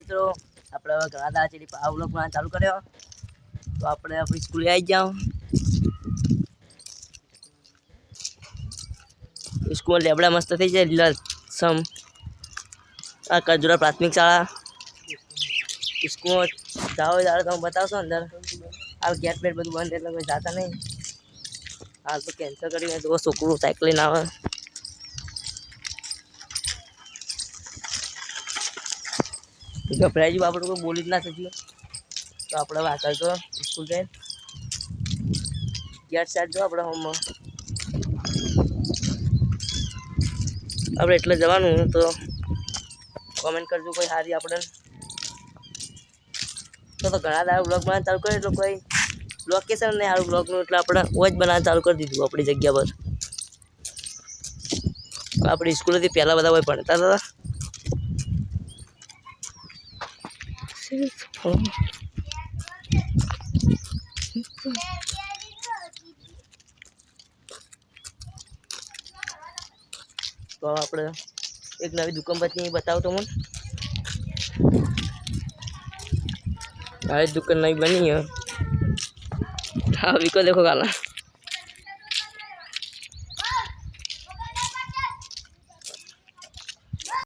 મિત્રો આપણે હવે ઘણા દાડા છે આ વ્લોગ બનાવવાનું ચાલુ કર્યો તો આપણે આપણી સ્કૂલે આવી જાઓ સ્કૂલ લેબડા મસ્ત થઈ જાય લીલાછમ આ કજુરા પ્રાથમિક શાળા સ્કૂલ જાઓ ત્યારે તમે બતાવશો અંદર આ ગેટ બેટ બધું બંધ એટલે કોઈ જતા નહીં હાલ તો કેન્સલ કરીને તો છોકરું સાયકલ લઈને આવે ગભરાઈ ગયું આપણે કોઈ બોલી જ ના શક્યું તો આપણે વાત કરતો સ્કૂલ જઈને ગેટ સાઈડ જો આપણે હોમમાં આપણે એટલે જવાનું તો કોમેન્ટ કરજો કોઈ સારી આપણે તો ઘણા દાડા બ્લોગ બનાવવાનું ચાલુ કર્યું એટલે કોઈ લોકેશન નહીં સારું બ્લોગનું એટલે આપણે ઓજ બનાવવાનું ચાલુ કરી દીધું આપણી જગ્યા પર આપણી સ્કૂલેથી પહેલાં બધા કોઈ ભણતા હતા તો આપણે એક નવી દુકાન પછી બતાવતો મને આ દુકાન નવી બની है हाँ विको देखो गाला